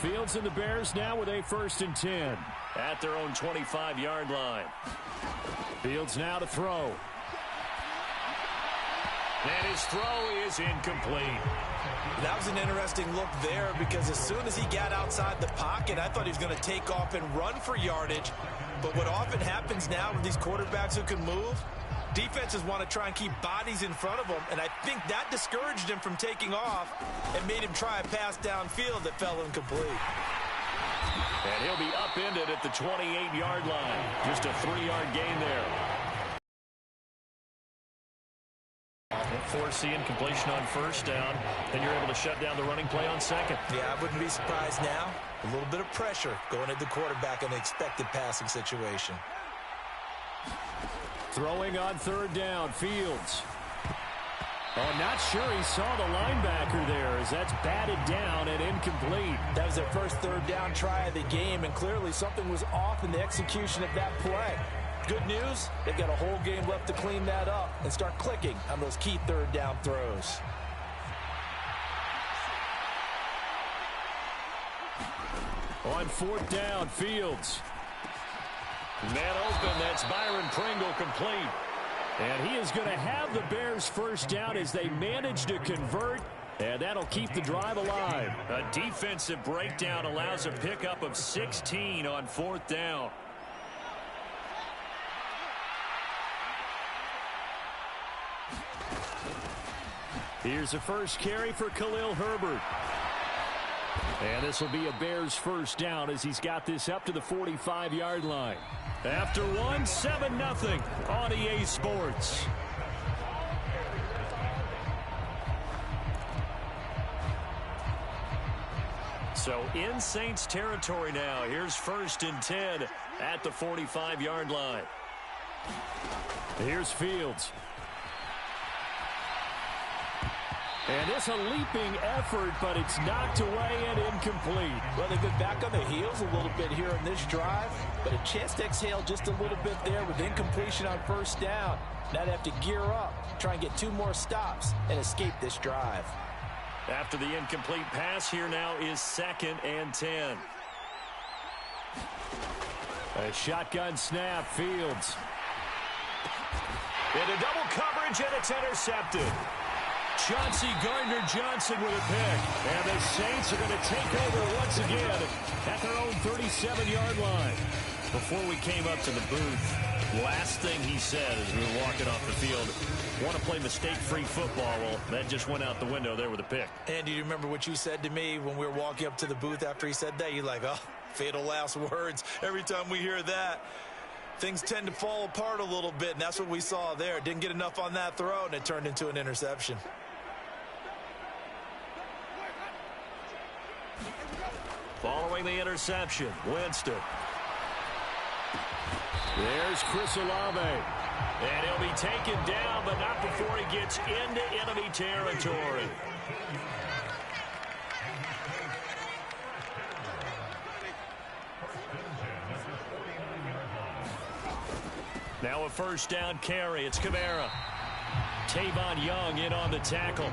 Fields and the Bears now with a 1st and 10. At their own 25-yard line. Fields now to throw. And his throw is incomplete. That was an interesting look there because as soon as he got outside the pocket, I thought he was going to take off and run for yardage. But what often happens now with these quarterbacks who can move, defenses want to try and keep bodies in front of them, and I think that discouraged him from taking off and made him try a pass downfield that fell incomplete. And he'll be upended at the 28-yard line. Just a 3-yard gain there. Force the incompletion on 1st down, then you're able to shut down the running play on 2nd. Yeah, I wouldn't be surprised now. A little bit of pressure going at the quarterback in the expected passing situation. Throwing on 3rd down, Fields. Oh, not sure he saw the linebacker there as that's batted down and incomplete. That was their first 3rd down try of the game, and clearly something was off in the execution of that play. Good news, they've got a whole game left to clean that up and start clicking on those key 3rd down throws. On 4th down, Fields. Man open, that's Byron Pringle complete. And he is going to have the Bears 1st down as they manage to convert, and that'll keep the drive alive. A defensive breakdown allows a pickup of 16 on 4th down. Here's the first carry for Khalil Herbert. And this will be a Bears 1st down as he's got this up to the 45-yard line. After one, 7-0 on EA Sports. So in Saints territory now. Here's 1st and 10 at the 45-yard line. Here's Fields. And it's a leaping effort, but it's knocked away and incomplete. Well, they've been back on their heels a little bit here in this drive, but a chance to exhale just a little bit there with incompletion on 1st down. Now they have to gear up, try and get 2 more stops, and escape this drive. After the incomplete pass, here now is 2nd and 10. A shotgun snap, Fields. Into double coverage, and it's intercepted. Chauncey Gardner-Johnson with a pick. And the Saints are going to take over once again at their own 37-yard line. Before we came up to the booth, last thing he said as we were walking off the field, want to play mistake-free football. Well, that just went out the window there with a pick. And do you remember what you said to me when we were walking up to the booth after he said that? You're like, oh, fatal last words. Every time we hear that, things tend to fall apart a little bit, and that's what we saw there. Didn't get enough on that throw, and it turned into an interception. Following the interception, Winston. There's Chris Olave. And he'll be taken down, but not before he gets into enemy territory. Now a 1st down carry. It's Kamara. Tavon Young in on the tackle.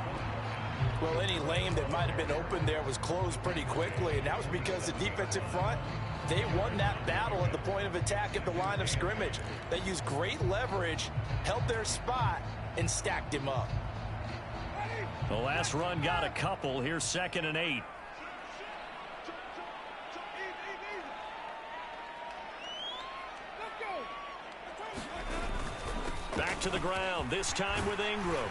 Well, any lane that might have been open there was closed pretty quickly, and that was because the defensive front, they won that battle at the point of attack at the line of scrimmage. They used great leverage, held their spot, and stacked him up. The last run got a couple. Here's 2nd and 8. Back to the ground, this time with Ingram.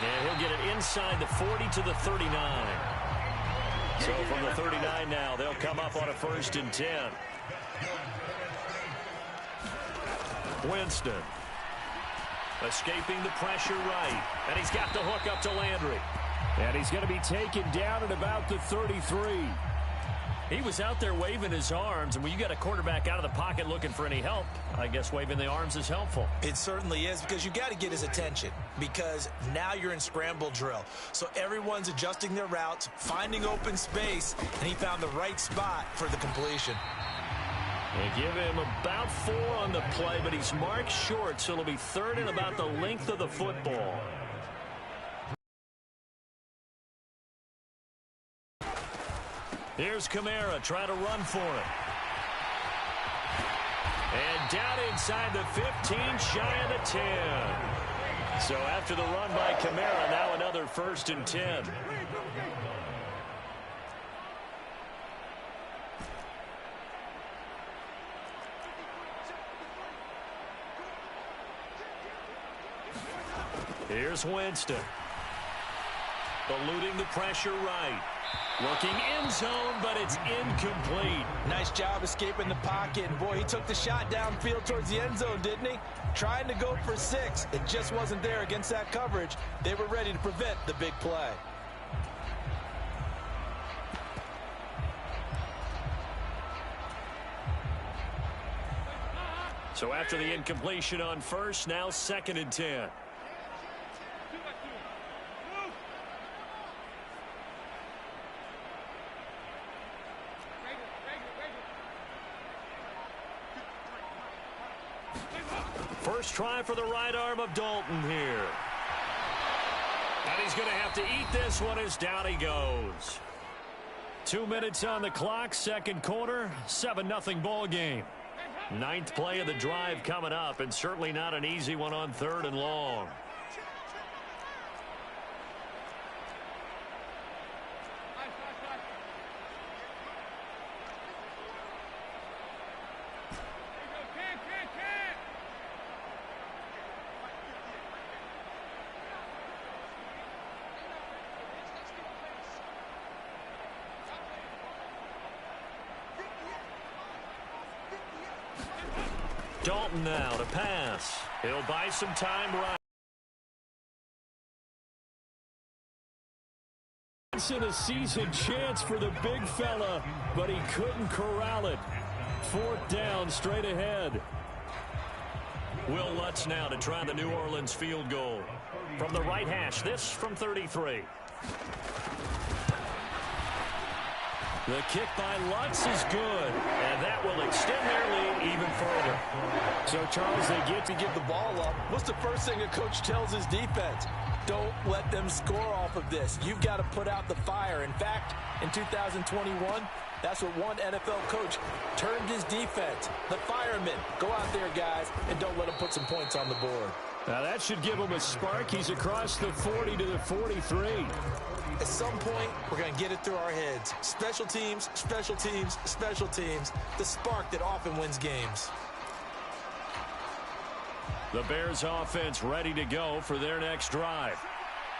And he'll get it inside the 40 to the 39. So from the 39 now, they'll come up on a 1st and 10. Winston. Escaping the pressure right. And he's got the hook up to Landry. And he's going to be taken down at about the 33. He was out there waving his arms, and when you got a quarterback out of the pocket looking for any help, I guess waving the arms is helpful. It certainly is, because you got to get his attention, because now you're in scramble drill. So everyone's adjusting their routes, finding open space, and he found the right spot for the completion. They give him about 4 on the play, but he's marked short, so it'll be 3rd and about the length of the football. Here's Kamara trying to run for it. And down inside the 15, shy of the 10. So after the run by Kamara, now another 1st and 10. Here's Winston. Eluding the pressure right. Looking end zone, but it's incomplete. Nice job escaping the pocket. And boy, he took the shot downfield towards the end zone, didn't he? Trying to go for 6. It just wasn't there against that coverage. They were ready to prevent the big play. So after the incompletion on 1st, now 2nd and 10. First try for the right arm of Dalton here. And he's going to have to eat this one as down he goes. 2 minutes on the clock, 2nd quarter, 7-0 ball game. 9th play of the drive coming up, and certainly not an easy one on 3rd and long. Dalton now to pass. He'll buy some time right. In a season chance for the big fella, but he couldn't corral it. 4th down straight ahead. Will Lutz now to try the New Orleans field goal. From the right hash, this from 33. The kick by Lutz is good, and that will extend their lead even further. So, Charles, they get to give the ball up. What's the first thing a coach tells his defense? Don't let them score off of this. You've got to put out the fire. In fact, in 2021, that's what one NFL coach termed his defense. The firemen. Go out there, guys, and don't let them put some points on the board. Now, that should give him a spark. He's across the 40 to the 43. At some point, we're going to get it through our heads. Special teams, special teams, special teams. The spark that often wins games. The Bears offense ready to go for their next drive.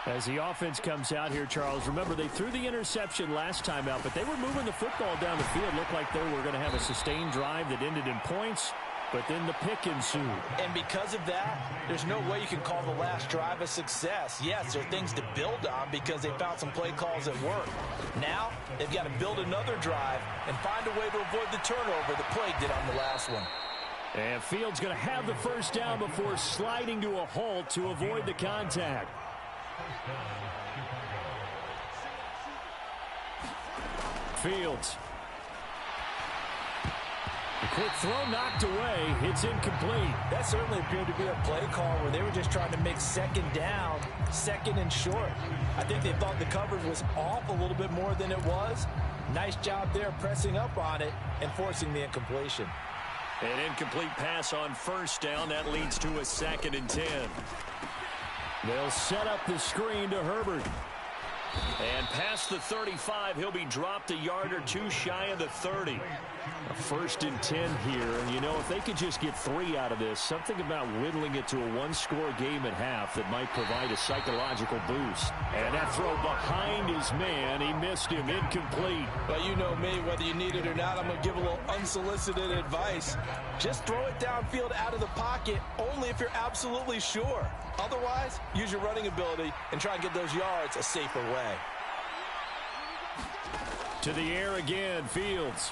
As the offense comes out here, Charles, remember they threw the interception last time out, but they were moving the football down the field. Looked like they were going to have a sustained drive that ended in points. But then the pick ensued. And because of that, there's no way you can call the last drive a success. Yes, there are things to build on because they found some play calls that work. Now, they've got to build another drive and find a way to avoid the turnover the Plague did on the last one. And Fields going to have the 1st down before sliding to a halt to avoid the contact. Fields. The quick throw knocked away. It's incomplete. That certainly appeared to be a play call where they were just trying to make 2nd down, 2nd and short. I think they thought the coverage was off a little bit more than it was. Nice job there pressing up on it and forcing the incompletion. An incomplete pass on 1st down. That leads to a 2nd and 10. They'll set up the screen to Herbert. And past the 35, he'll be dropped a yard or two shy of the 30. A 1st and 10 here. And, you know, if they could just get 3 out of this, something about whittling it to a 1-score game at half that might provide a psychological boost. And that throw behind his man, he missed him, incomplete. But you know me, whether you need it or not, I'm going to give a little unsolicited advice. Just throw it downfield out of the pocket only if you're absolutely sure. Otherwise, use your running ability and try and get those yards a safer way. To the air again, Fields.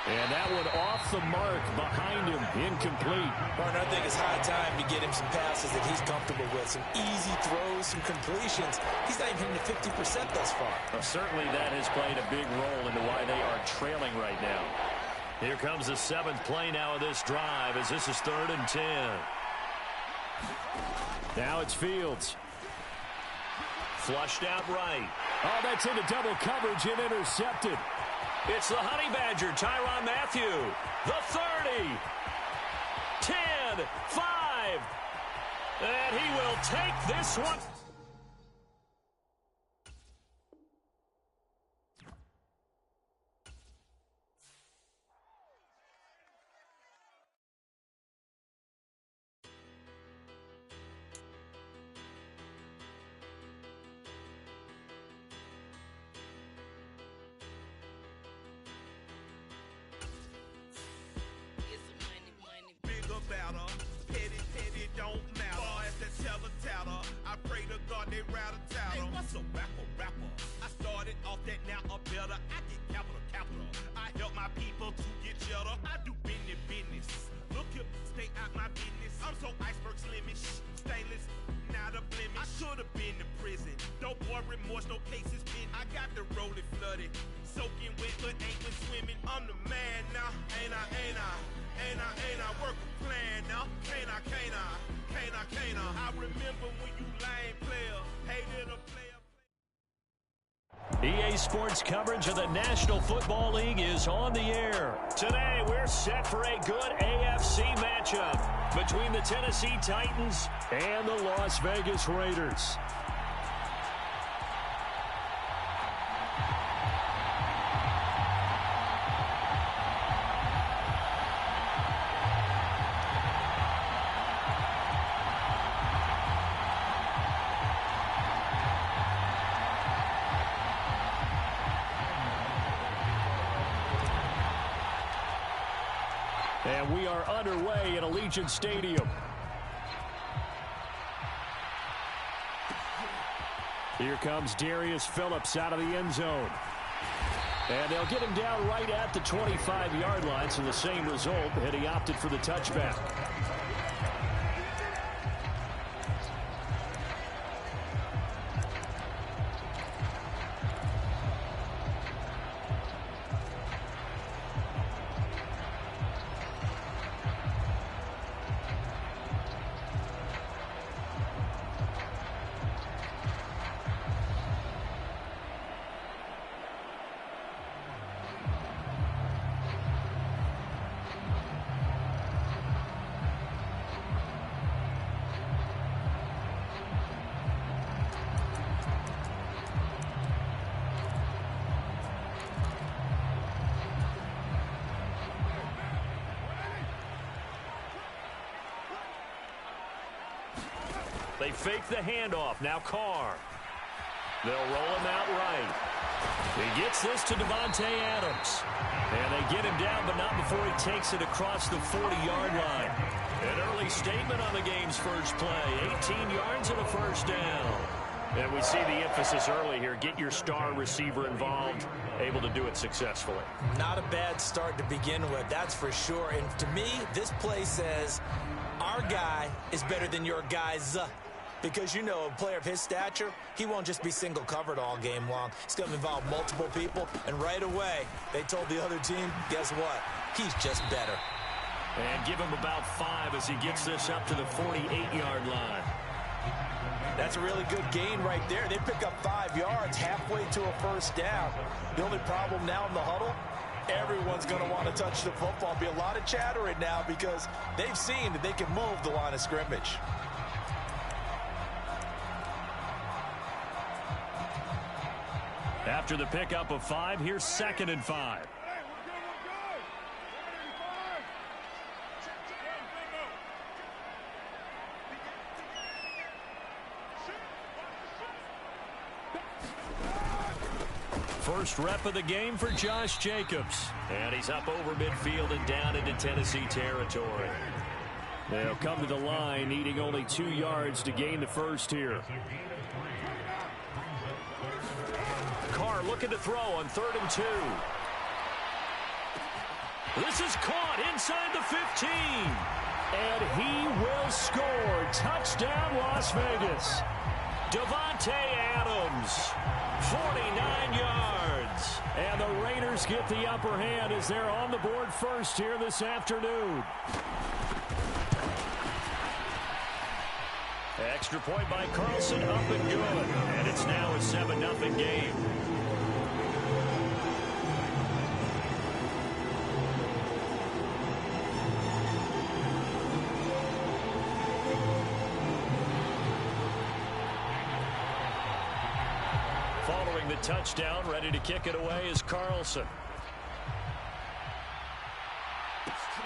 And that one off the mark behind him, incomplete. Martin, I think it's high time to get him some passes that he's comfortable with. Some easy throws, some completions. He's not even hitting the 50% thus far. Well, certainly that has played a big role into why they are trailing right now. Here comes the 7th play now of this drive as this is 3rd and 10. Now it's Fields. Flushed out right. Oh, that's into double coverage and intercepted. It's the Honey Badger, Tyrann Mathieu. The 30. 10, 5. And he will take this one. EA Sports coverage of the National Football League is on the air. Today, we're set for a good AFC matchup between the Tennessee Titans and the Las Vegas Raiders. And we are underway at Allegiant Stadium. Here comes Darius Phillips out of the end zone. And they'll get him down right at the 25-yard line, so the same result, and he opted for the touchback. They fake the handoff. Now Carr. They'll roll him out right. He gets this to Davante Adams. And they get him down, but not before he takes it across the 40-yard line. An early statement on the game's first play. 18 yards and a first down. And we see the emphasis early here. Get your star receiver involved. Able to do it successfully. Not a bad start to begin with, that's for sure. And to me, this play says our guy is better than your guy's. Because, you know, a player of his stature, he won't just be single covered all game long. He's going to involve multiple people. And right away, they told the other team, guess what? He's just better. And give him about 5 as he gets this up to the 48-yard line. That's a really good gain right there. They pick up 5 yards halfway to a first down. The only problem now in the huddle, everyone's going to want to touch the football. Be a lot of chattering now because they've seen that they can move the line of scrimmage. After the pickup of 5, here's 2nd and 5. First rep of the game for Josh Jacobs. And he's up over midfield and down into Tennessee territory. They'll come to the line, needing only 2 yards to gain the first here. Carr looking to throw on 3rd and 2. This is caught inside the 15. And he will score. Touchdown, Las Vegas. Davante Adams, 49 yards. And the Raiders get the upper hand as they're on the board first here this afternoon. Extra point by Carlson, up and good. And it's now a 7-0 game. Following the touchdown, ready to kick it away is Carlson.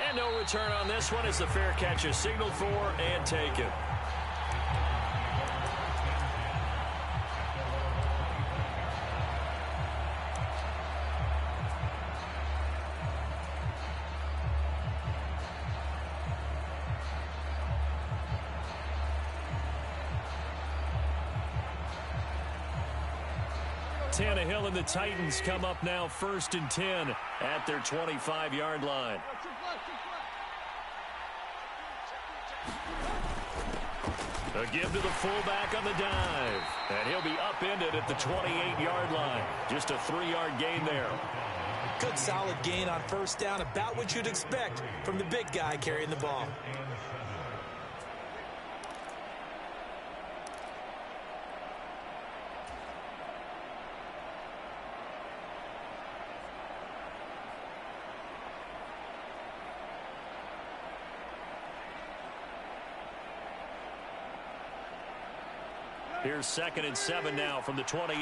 And no return on this one as the fair catch is signaled for and taken. Tannehill and the Titans come up now 1st and 10 at their 25-yard line. A give to the fullback on the dive. And he'll be upended at the 28-yard line. Just a 3-yard gain there. Good solid gain on 1st down, about what you'd expect from the big guy carrying the ball. Here's 2nd and 7 now from the 28.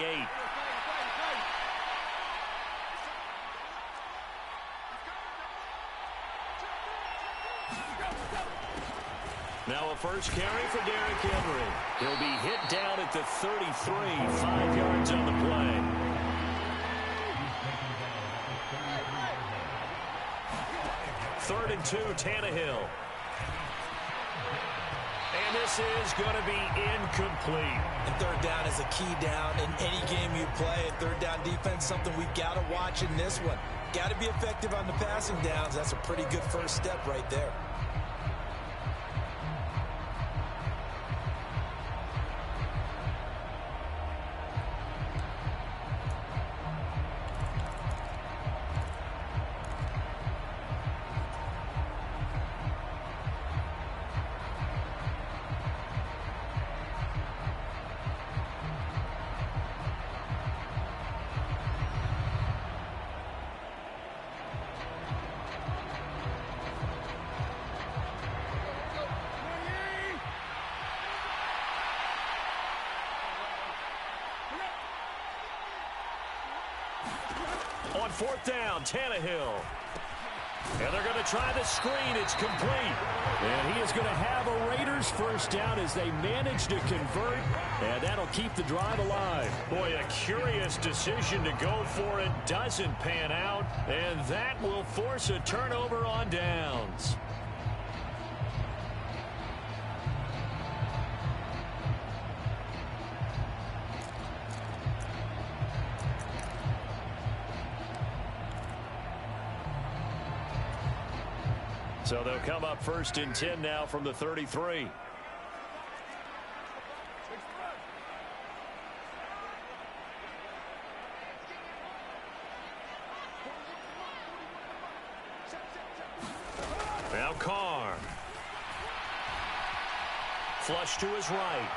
Now a first carry for Derrick Henry. He'll be hit down at the 33, 5 yards on the play. Third and 2, Tannehill. And this is going to be incomplete. And 3rd down is a key down in any game you play. 3rd down defense, something we've got to watch in this one. Got to be effective on the passing downs. That's a pretty good first step right there. On 4th down, Tannehill. And they're going to try the screen. It's complete. And he is going to have a Raiders first down as they manage to convert. And that'll keep the drive alive. Boy, a curious decision to go for it. Doesn't pan out. And that will force a turnover on downs. So they'll come up 1st and 10 now from the 33. Now Carr. Flush to his right.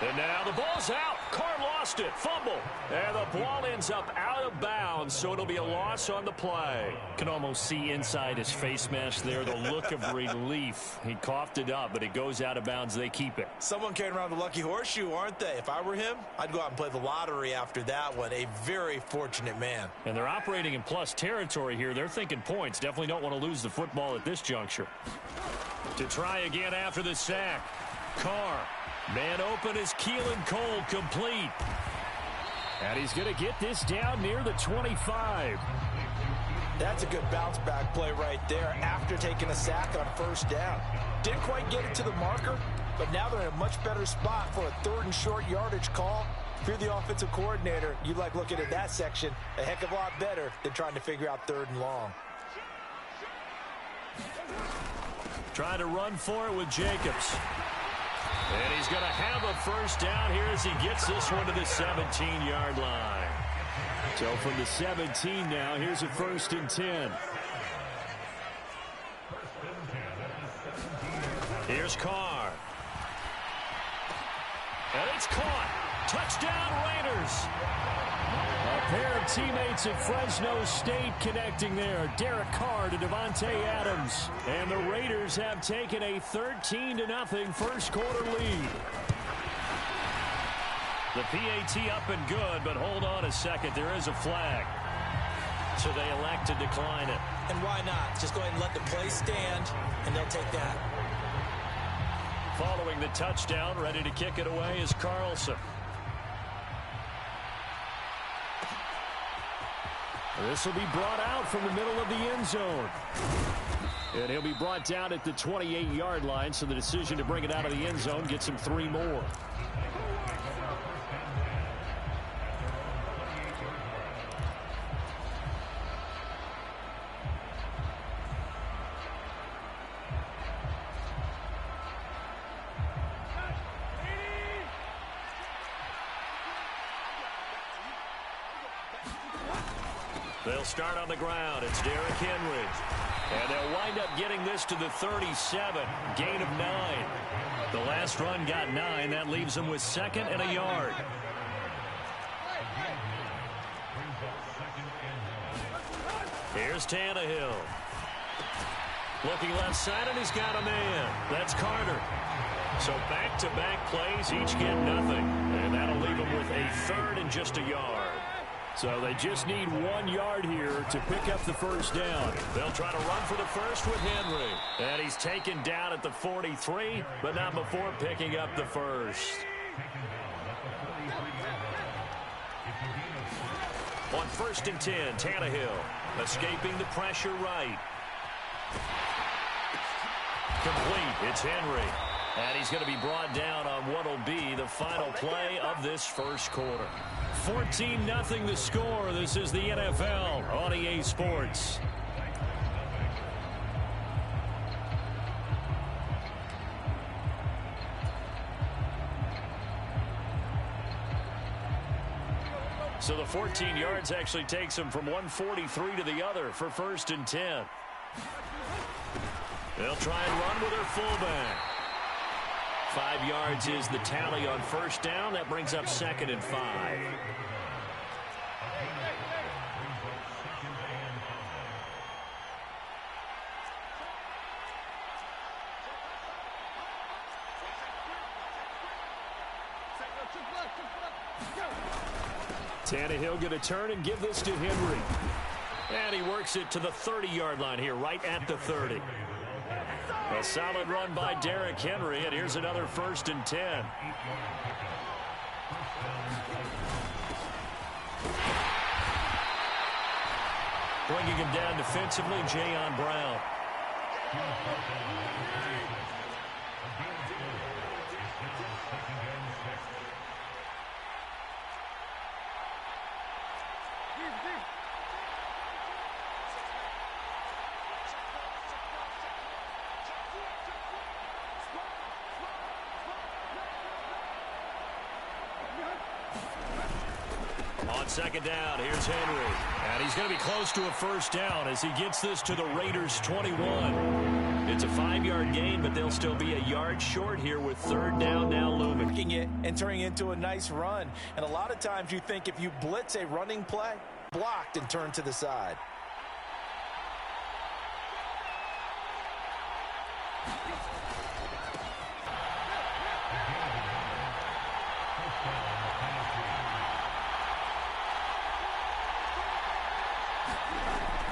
And now the ball's out. Carr lost it. Fumble. And the ball ends up out of bounds, so it'll be a loss on the play. Can almost see inside his face mask there the look of relief. He coughed it up, but it goes out of bounds. They keep it. Someone carrying around the lucky horseshoe, aren't they? If I were him, I'd go out and play the lottery after that one. A very fortunate man. And they're operating in plus territory here. They're thinking points. Definitely don't want to lose the football at this juncture. To try again after the sack. Carr. Man open is Keelan Cole, complete. And he's going to get this down near the 25. That's a good bounce back play right there after taking a sack on 1st down. Didn't quite get it to the marker, but now they're in a much better spot for a 3rd and short yardage call. If you're the offensive coordinator, you like looking at that section a heck of a lot better than trying to figure out 3rd and long. Trying to run for it with Jacobs. And he's going to have a first down here as he gets this one to the 17-yard line. So from the 17 now, here's a 1st and 10. Here's Carr. And it's caught. Touchdown, Raiders. A pair of teammates at Fresno State connecting there. Derek Carr to Devontae Adams. And the Raiders have taken a 13-0 first quarter lead. The PAT up and good, but hold on a second. There is a flag. So they elect to decline it. And why not? Just go ahead and let the play stand, and they'll take that. Following the touchdown, ready to kick it away is Carlson. This will be brought out from the middle of the end zone. And he'll be brought down at the 28-yard line, so the decision to bring it out of the end zone gets him 3 more. They'll start on the ground. It's Derrick Henry. And they'll wind up getting this to the 37. Gain of 9. The last run got 9. That leaves them with 2nd and a yard. Here's Tannehill. Looking left side, and he's got a man. That's Carter. So back-to-back plays, each get nothing. And that'll leave them with a 3rd and just a yard. So they just need 1 yard here to pick up the first down. They'll try to run for the first with Henry. And he's taken down at the 43, but not before picking up the first. On 1st and 10, Tannehill escaping the pressure right. Complete. It's Henry. And he's going to be brought down on what will be the final play of this first quarter. 14-0 the score. This is the NFL on EA Sports. So the 14 yards actually takes him from 143 to the other for 1st and 10. They'll try and run with their fullback. 5 yards is the tally on 1st down. That brings up 2nd and 5. Tannehill going to turn and give this to Henry. And he works it to the 30-yard line here, right at the 30. A solid run by Derrick Henry, and here's another 1st and 10. Bringing him down defensively, Jayon Brown. On 2nd down, here's Henry. And he's going to be close to a first down as he gets this to the Raiders' 21. It's a 5-yard gain, but they'll still be a yard short here with 3rd down now looming. It and turning into a nice run. And a lot of times you think if you blitz a running play, blocked and turned to the side.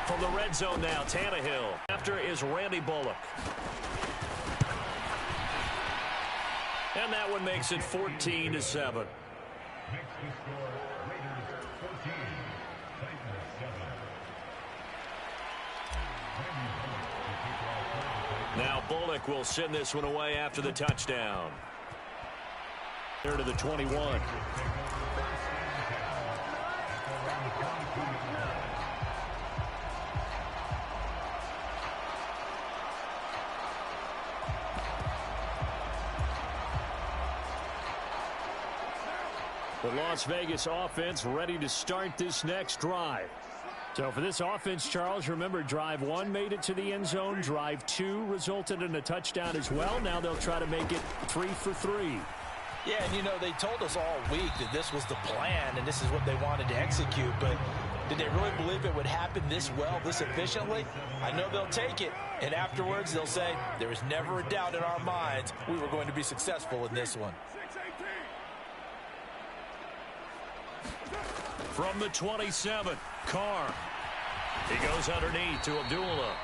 From the red zone now, Tannehill. After is Randy Bullock. And that one makes it 14-7. Now Bullock will send this one away after the touchdown. There to the 21. The Las Vegas offense ready to start this next drive. So for this offense, Charles, remember drive 1 made it to the end zone. Drive 2 resulted in a touchdown as well. Now they'll try to make it 3 for 3. Yeah, and you know, they told us all week that this was the plan and this is what they wanted to execute, but did they really believe it would happen this well, this efficiently? I know they'll take it, and afterwards they'll say, there was never a doubt in our minds we were going to be successful in this one. From the 27, Carr. He goes underneath to Abdullah.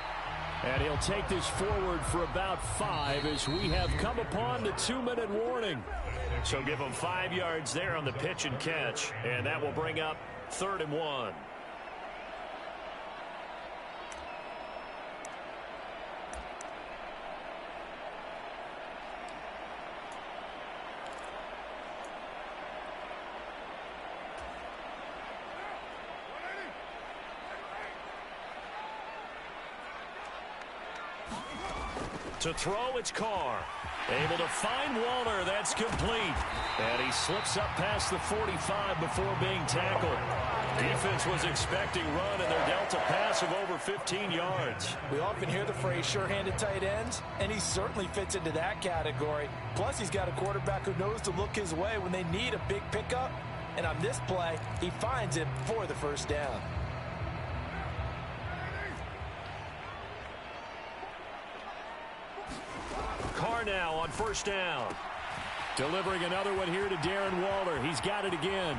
And he'll take this forward for about 5 as we have come upon the 2-minute warning. So give him 5 yards there on the pitch and catch, and that will bring up 3rd and 1. To throw, it's Carr. Able to find Waller. That's complete. And he slips up past the 45 before being tackled. Defense was expecting run, and they're dealt a pass of over 15 yards. We often hear the phrase sure-handed tight ends, and he certainly fits into that category. Plus, he's got a quarterback who knows to look his way when they need a big pickup. And on this play, he finds it for the first down. Carr now on 1st down. Delivering another one here to Darren Waller. He's got it again.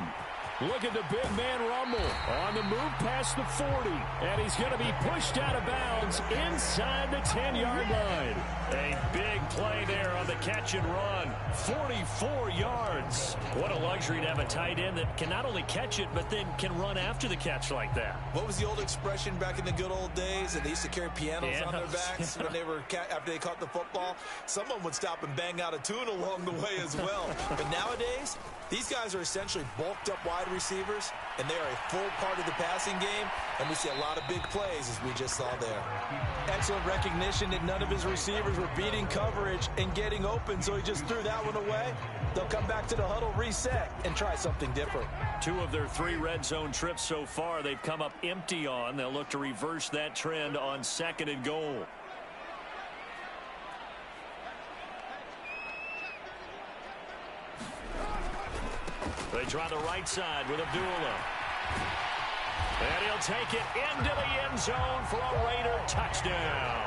Look at the big man rumble on the move past the 40. And he's going to be pushed out of bounds inside the 10-yard line. A big play there on the catch and run. 44 yards. What a luxury to have a tight end that can not only catch it, but then can run after the catch like that. What was the old expression back in the good old days? That they used to carry pianos on their backs when they were after they caught the football. Someone would stop and bang out a tune along the way as well. But nowadays, these guys are essentially bulked up wide receivers, and they are a full part of the passing game, and we see a lot of big plays as we just saw there. Excellent recognition that none of his receivers were beating coverage and getting open, so he just threw that one away. They'll come back to the huddle, reset, and try something different. 2 of their 3 red zone trips so far they've come up empty on. They'll look to reverse that trend on 2nd and goal. They try the right side with Abdullah. And he'll take it into the end zone for a Raider touchdown.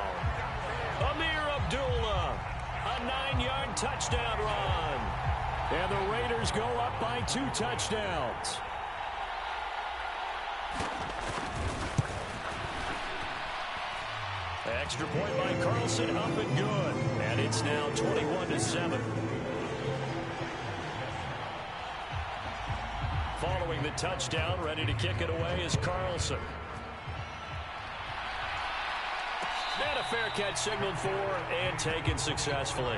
Amir Abdullah, a 9-yard touchdown run. And the Raiders go up by 2 touchdowns. Extra point by Carlson, up and good. And it's now 21-7. Following the touchdown, ready to kick it away is Carlson. And a fair catch signaled for and taken successfully.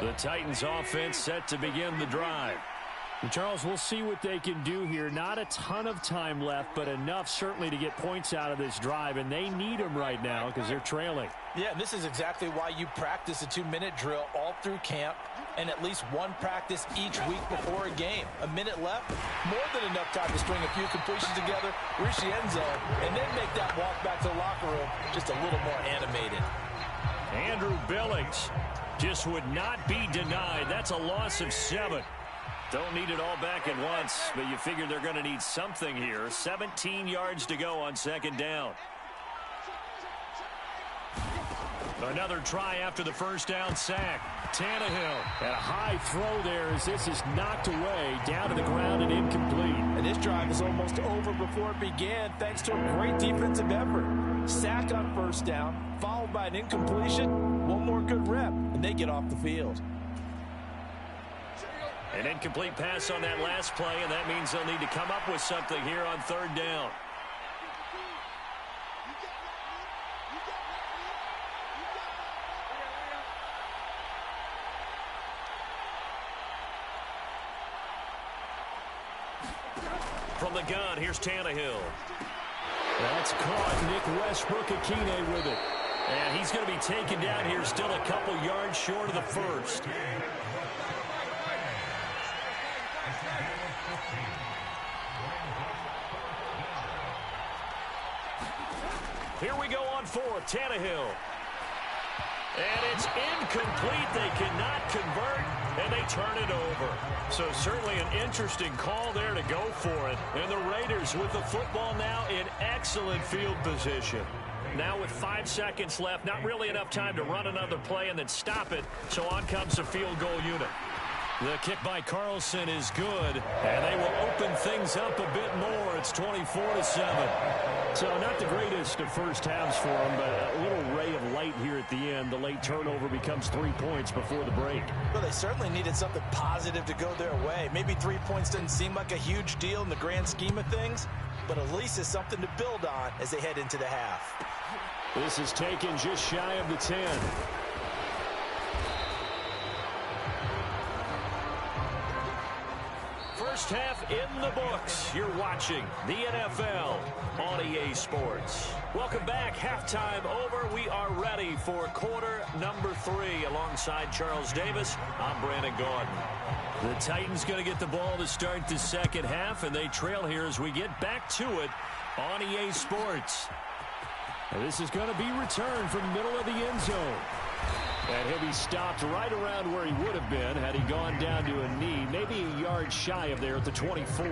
The Titans offense set to begin the drive. Charles, we'll see what they can do here. Not a ton of time left, but enough certainly to get points out of this drive, and they need them right now because they're trailing. Yeah, this is exactly why you practice a 2-minute drill all through camp and at least one practice each week before a game. A minute left, more than enough time to string a few completions together, reach the end zone, and then make that walk back to the locker room just a little more animated. Andrew Billings just would not be denied. That's a loss of 7. Don't need it all back at once, but you figure they're going to need something here. 17 yards to go on 2nd down. Another try after the first down sack. Tannehill. And a high throw there as this is knocked away, down to the ground and incomplete. And this drive is almost over before it began thanks to a great defensive effort. Sack on 1st down, followed by an incompletion. One more good rep, and they get off the field. An incomplete pass on that last play, and that means they'll need to come up with something here on 3rd down. From the gun, here's Tannehill. That's caught. Nick Westbrook-Akine with it. And he's going to be taken down here, still a couple yards short of the first. Here we go on fourth. Tannehill. And it's incomplete. They cannot convert, and they turn it over. So certainly an interesting call there to go for it. And the Raiders with the football now in excellent field position. Now with 5 seconds left, not really enough time to run another play and then stop it. So on comes the field goal unit. The kick by Carlson is good, and they will open things up a bit more. It's 24-7. So not the greatest of first halves for them, but a little ray of light here at the end. The late turnover becomes 3 points before the break. Well, they certainly needed something positive to go their way. Maybe 3 points doesn't seem like a huge deal in the grand scheme of things, but at least it's something to build on as they head into the half. This is taken just shy of the 10. First half in the books. You're watching the NFL on EA Sports. Welcome back. Halftime over. We are ready for quarter number 3. Alongside Charles Davis, I'm Brandon Gordon. The Titans going to get the ball to start the second half, and they trail here as we get back to it on EA Sports. And this is going to be returned from the middle of the end zone. And he'll be stopped right around where he would have been had he gone down to a knee, maybe a yard shy of there at the 24.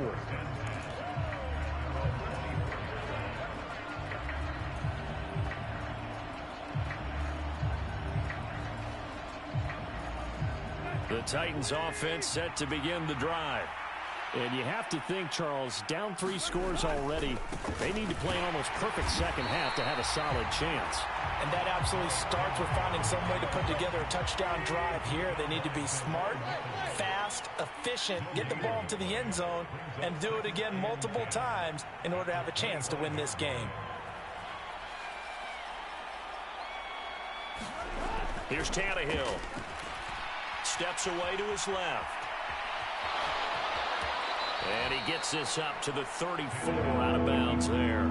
The Titans offense set to begin the drive. And you have to think, Charles, down 3 scores already. They need to play an almost perfect second half to have a solid chance. And that absolutely starts with finding some way to put together a touchdown drive here. They need to be smart, fast, efficient, get the ball into the end zone, and do it again multiple times in order to have a chance to win this game. Here's Tannehill. Steps away to his left. And he gets this up to the 34, out of bounds there.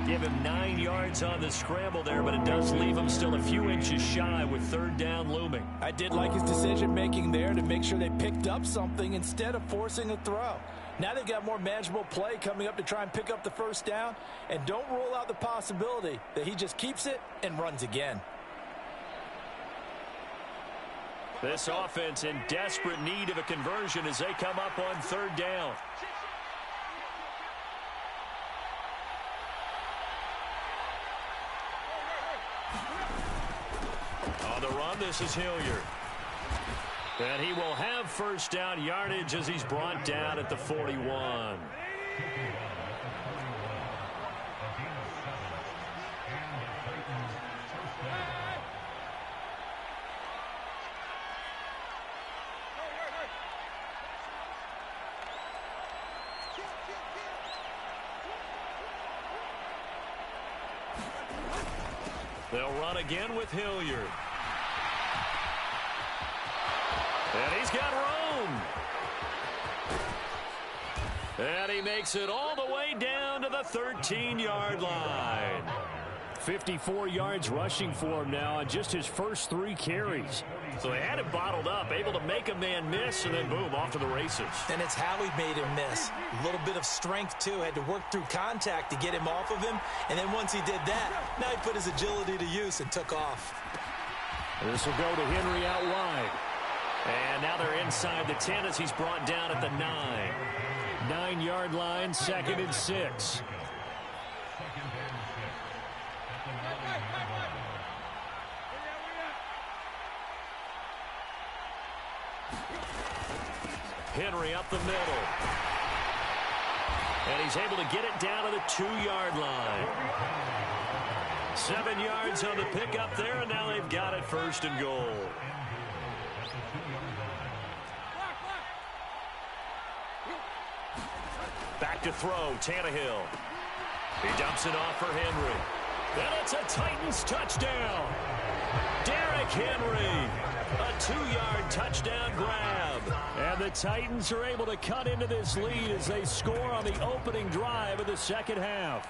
Give him 9 yards on the scramble there, but it does leave him still a few inches shy with third down looming. I did like his decision-making there to make sure they picked up something instead of forcing a throw. Now they've got more manageable play coming up to try and pick up the first down, and don't rule out the possibility that he just keeps it and runs again. This offense in desperate need of a conversion as they come up on third down. On the run, this is Hilliard. And he will have first down yardage as he's brought down at the 41. They'll run again with Hilliard. And he's got room. And he makes it all the way down to the 13-yard line. 54 yards rushing for him now on just his first 3 carries. So they had him bottled up, able to make a man miss, and then boom, off to the races. And it's how he made him miss. A little bit of strength, too. Had to work through contact to get him off of him. And then once he did that, now he put his agility to use and took off. This will go to Henry out wide. And now they're inside the 10 as he's brought down at the 9. 9-yard line, 2nd and 6. Henry up the middle. And he's able to get it down to the 2-yard line. 7 yards on the pickup there, and now they've got it first and goal. Back to throw, Tannehill. He dumps it off for Henry. And it's a Titans touchdown. Derrick Henry, a 2-yard touchdown grab. And the Titans are able to cut into this lead as they score on the opening drive of the second half.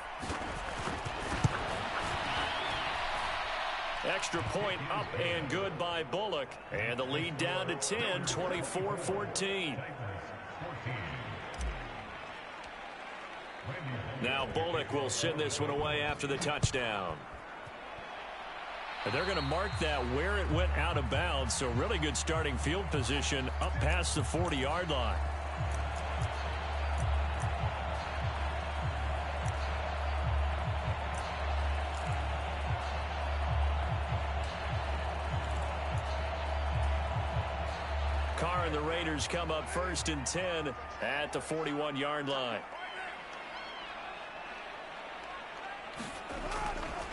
Extra point up and good by Bullock. And the lead down to 10, 24-14. Now Bullock will send this one away after the touchdown. They're going to mark that where it went out of bounds, so really good starting field position up past the 40-yard line. Carr and the Raiders come up 1st and 10 at the 41-yard line.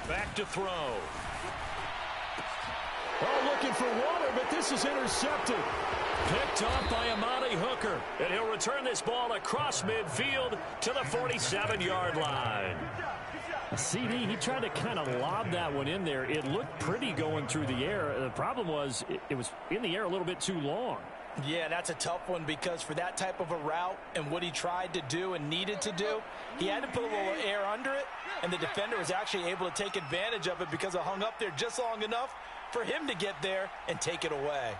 Back to throw. Oh, looking for Waller, but this is intercepted. Picked off by Amani Hooker. And he'll return this ball across midfield to the 47-yard line. CD, he tried to kind of lob that one in there. It looked pretty going through the air. The problem was it was in the air a little bit too long. Yeah, that's a tough one because for that type of a route and what he tried to do and needed to do, he had to put a little air under it, and the defender was actually able to take advantage of it because it hung up there just long enough for him to get there and take it away.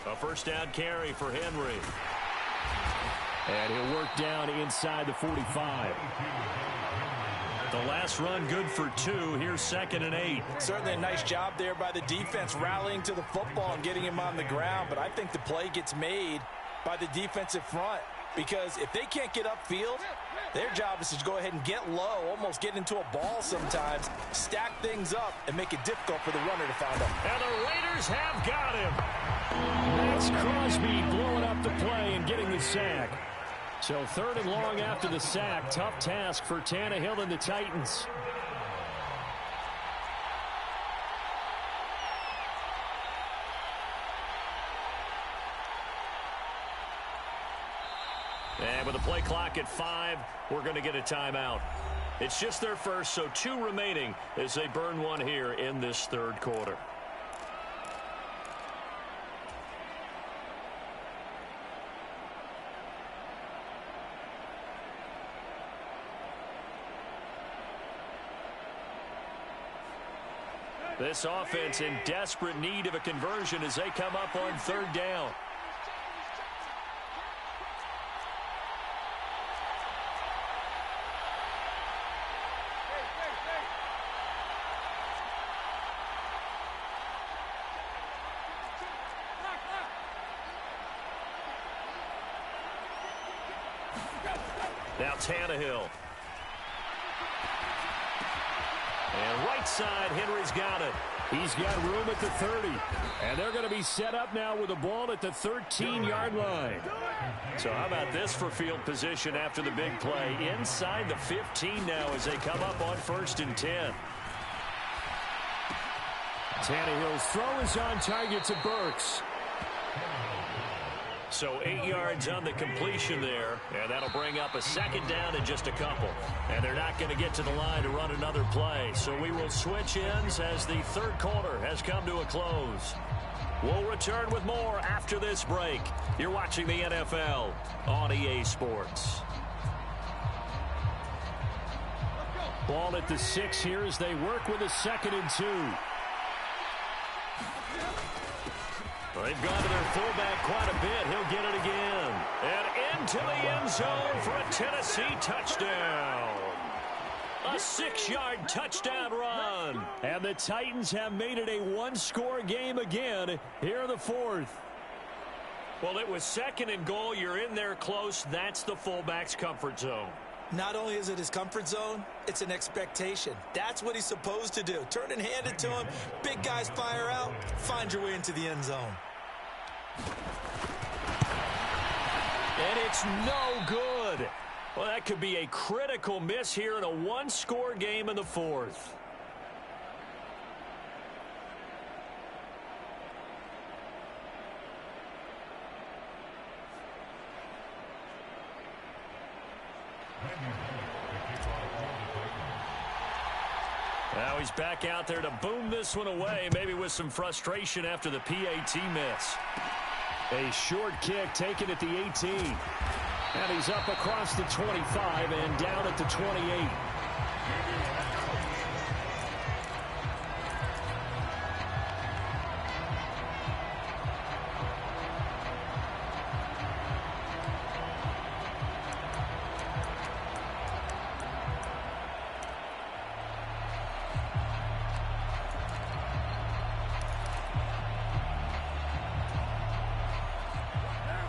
A first down carry for Henry. And he'll work down inside the 45. The last run good for 2. Here's 2nd and 8. Certainly a nice job there by the defense rallying to the football and getting him on the ground. But I think the play gets made by the defensive front because if they can't get upfield, their job is to go ahead and get low, almost get into a ball sometimes, stack things up, and make it difficult for the runner to find them. And the Raiders have got him. Max Crosby blowing up the play and getting the sack. So 3rd and long after the sack. Tough task for Tannehill and the Titans. And with the play clock at 5, we're going to get a timeout. It's just their first, so 2 remaining as they burn one here in this 3rd quarter. This offense in desperate need of a conversion as they come up on 3rd down. Now Tannehill. And right side, Henry's got it. He's got room at the 30. And they're going to be set up now with the ball at the 13-yard line. So how about this for field position after the big play? Inside the 15 now as they come up on 1st and 10. Tannehill's throw is on target to Burks. So 8 yards on the completion there, and that'll bring up a 2nd down in just a couple. And they're not going to get to the line to run another play. So we will switch ends as the 3rd quarter has come to a close. We'll return with more after this break. You're watching the NFL on EA Sports. Ball at the 6 here as they work with a 2nd and 2. They've gone to their fullback quite a bit. He'll get it again. And into the end zone for a Tennessee touchdown. A 6-yard touchdown run. And the Titans have made it a one-score game again here in the 4th. Well, it was 2nd and goal. You're in there close. That's the fullback's comfort zone. Not only is it his comfort zone, it's an expectation. That's what he's supposed to do. Turn and hand it to him. Big guys fire out. Find your way into the end zone. And it's no good. Well, that could be a critical miss here in a one-score game in the 4th. Now he's back out there to boom this one away, maybe with some frustration after the PAT miss. A short kick taken at the 18. And he's up across the 25 and down at the 28.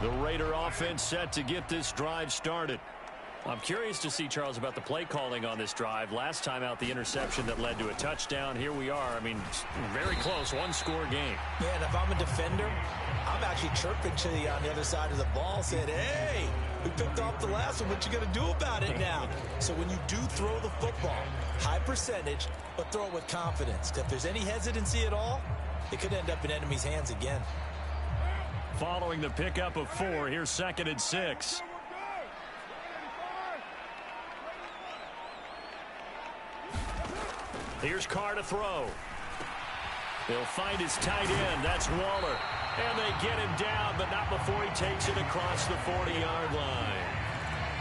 The Raider offense set to get this drive started. I'm curious to see, Charles, about the play calling on this drive. Last time out, the interception that led to a touchdown. Here we are. I mean, very close, one-score game. Yeah, and if I'm a defender, I'm actually chirping to you on the other side of the ball, saying, hey, we picked off the last one. What you going to do about it now? So when you do throw the football, high percentage, but throw it with confidence. If there's any hesitancy at all, it could end up in enemy's hands again. Following the pickup of 4, here's 2nd and 6. Here's Carr to throw. He'll find his tight end. That's Waller. And they get him down, but not before he takes it across the 40-yard line.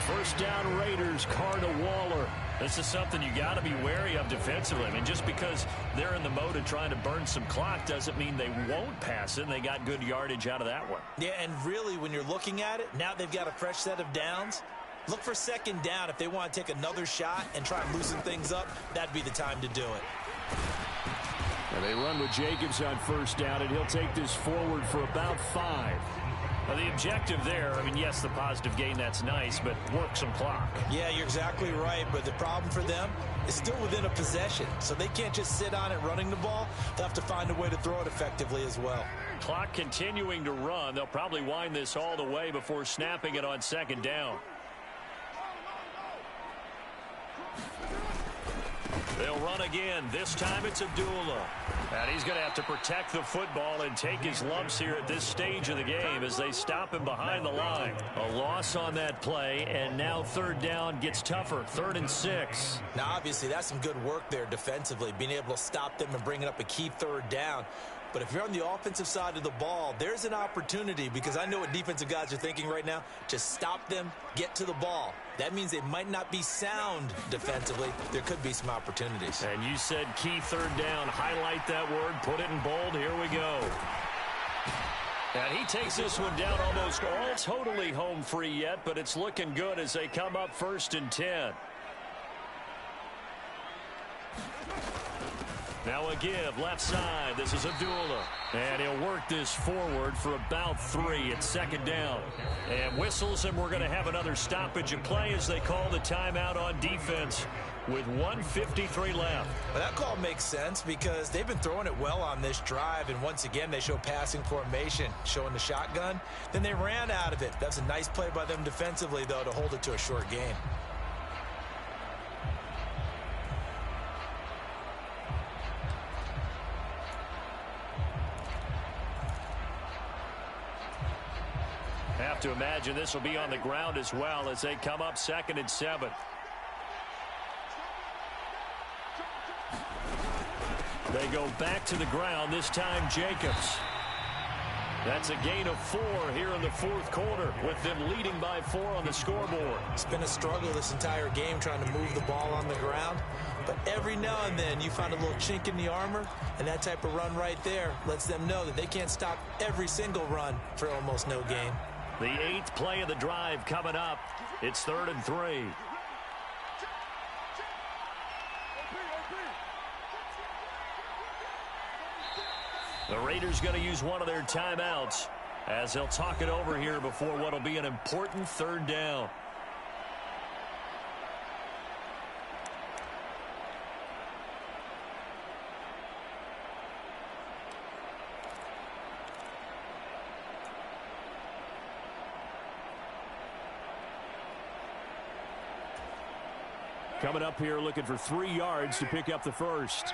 First down Raiders, Carr to Waller. This is something you got to be wary of defensively. I mean, just because they're in the mode of trying to burn some clock doesn't mean they won't pass it. And they got good yardage out of that one. Yeah, and really, when you're looking at it, now they've got a fresh set of downs. Look for 2nd down. If they want to take another shot and try and loosen things up, that'd be the time to do it. And they run with Jacobs on 1st down, and he'll take this forward for about 5. Now, the objective there, I mean, yes, the positive gain, that's nice, but work some clock. Yeah, you're exactly right, but the problem for them is still within a possession, so they can't just sit on it running the ball. They'll have to find a way to throw it effectively as well. Clock continuing to run. They'll probably wind this all the way before snapping it on 2nd down. They'll run again. This time it's Abdullah. And he's going to have to protect the football and take his lumps here at this stage of the game as they stop him behind the line. A loss on that play, and now 3rd down gets tougher. 3rd and 6. Now, obviously, that's some good work there defensively, being able to stop them and bringing up a key 3rd down. But if you're on the offensive side of the ball, there's an opportunity, because I know what defensive guys are thinking right now. Just stop them, get to the ball. That means they might not be sound defensively. There could be some opportunities. And you said key 3rd down. Highlight that word. Put it in bold. Here we go. And he takes this one down almost all totally home free yet, but it's looking good as they come up 1st and 10. Now a give, left side. This is Abdullah. And he'll work this forward for about 3 at 2nd down. And whistles, and we're going to have another stoppage of play as they call the timeout on defense with 1:53 left. Well, that call makes sense because they've been throwing it well on this drive, and once again they show passing formation, showing the shotgun. Then they ran out of it. That's a nice play by them defensively, though, to hold it to a short gain. Have to imagine this will be on the ground as well as they come up 2nd and 7. They go back to the ground, this time Jacobs. That's a gain of 4 here in the 4th quarter with them leading by 4 on the scoreboard. It's been a struggle this entire game trying to move the ball on the ground. But every now and then you find a little chink in the armor, and that type of run right there lets them know that they can't stop every single run for almost no gain. The 8th play of the drive coming up. It's 3rd and 3. The Raiders going to use one of their timeouts as they'll talk it over here before what will be an important 3rd down. Coming up here looking for 3 yards to pick up the first.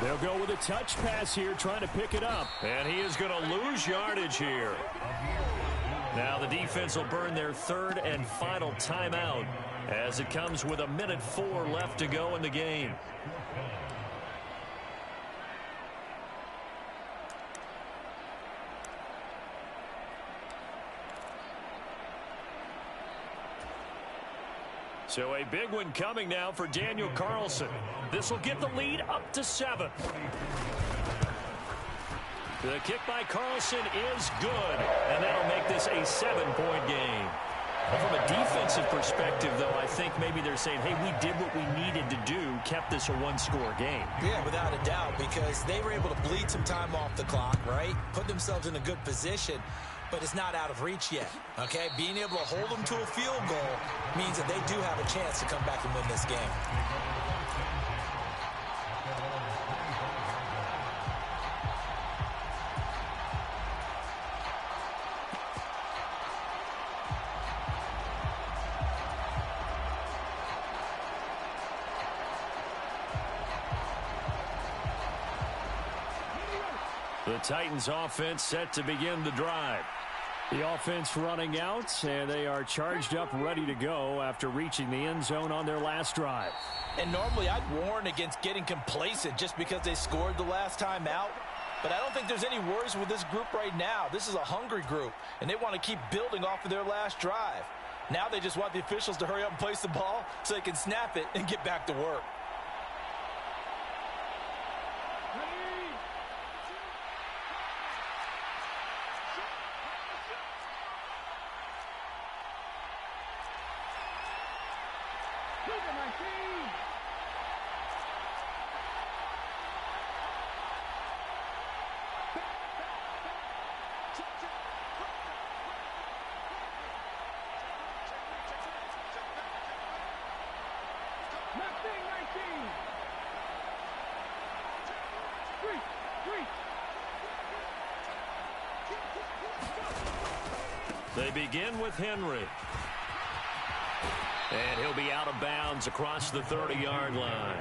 They'll go with a touch pass here, trying to pick it up. And he is going to lose yardage here. Now the defense will burn their third and final timeout as it comes with 1:04 left to go in the game. So a big one coming now for Daniel Carlson. This will get the lead up to 7. The kick by Carlson is good, and that'll make this a 7-point game. Well, from a defensive perspective, though, I think maybe they're saying, hey, we did what we needed to do, kept this a one-score game. Yeah, without a doubt, because they were able to bleed some time off the clock, right? Put themselves in a good position, but it's not out of reach yet, okay? Being able to hold them to a field goal means that they do have a chance to come back and win this game. The Titans offense set to begin the drive. The offense running out, and they are charged up, ready to go after reaching the end zone on their last drive. And normally I'd warn against getting complacent just because they scored the last time out. But I don't think there's any worries with this group right now. This is a hungry group, and they want to keep building off of their last drive. Now they just want the officials to hurry up and place the ball so they can snap it and get back to work. They begin with Henry. And he'll be out of bounds across the 30-yard line.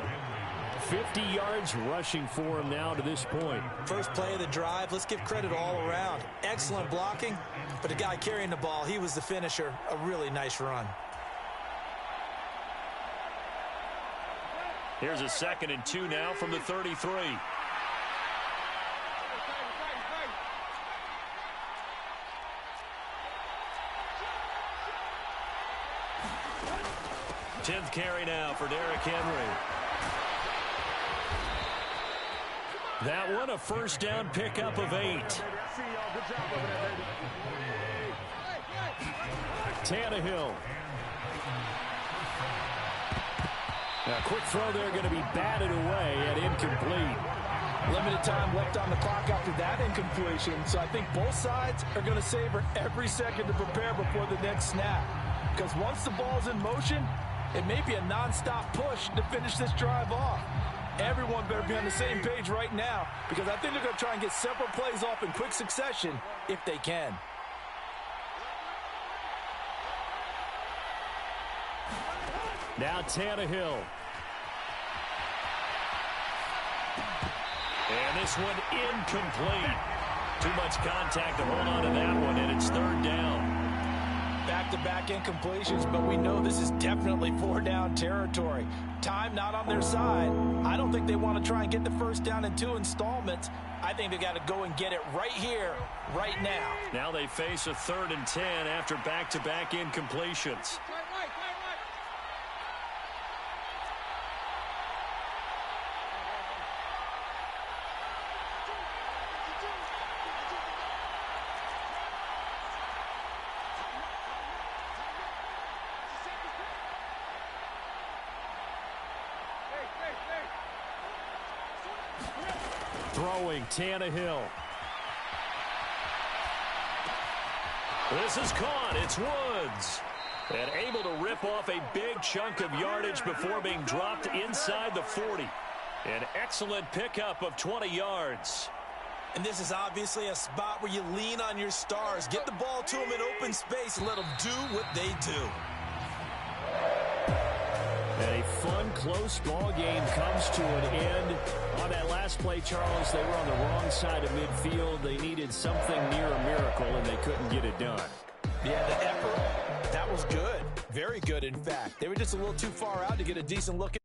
50 yards rushing for him now to this point. First play of the drive, let's give credit all around. Excellent blocking, but the guy carrying the ball, he was the finisher. A really nice run. Here's a 2nd and 2 now from the 33. Tenth carry now for Derrick Henry. That one a first down pickup of 8. Tannehill. A quick throw there going to be batted away and incomplete. Limited time left on the clock after that incompletion, so I think both sides are going to savor every second to prepare before the next snap. Because once the ball's in motion, it may be a non-stop push to finish this drive off. Everyone better be on the same page right now because I think they're going to try and get several plays off in quick succession if they can. Now Tannehill. And this one incomplete. Too much contact to hold on to that one, and it's 3rd down. Back-to-back incompletions, but we know this is definitely 4-down territory. Time not on their side. I don't think they want to try and get the first down in 2 installments. I think they got to go and get it right here, right now. Now they face a 3rd and 10 after back-to-back incompletions. Throwing Tannehill. This is caught. It's Woods. And able to rip off a big chunk of yardage before being dropped inside the 40. An excellent pickup of 20 yards. And this is obviously a spot where you lean on your stars. Get the ball to them in open space and let them do what they do. A fun, close ball game comes to an end. On that last play, Charles, they were on the wrong side of midfield. They needed something near a miracle, and they couldn't get it done. Yeah, the effort, that was good. Very good, in fact. They were just a little too far out to get a decent look at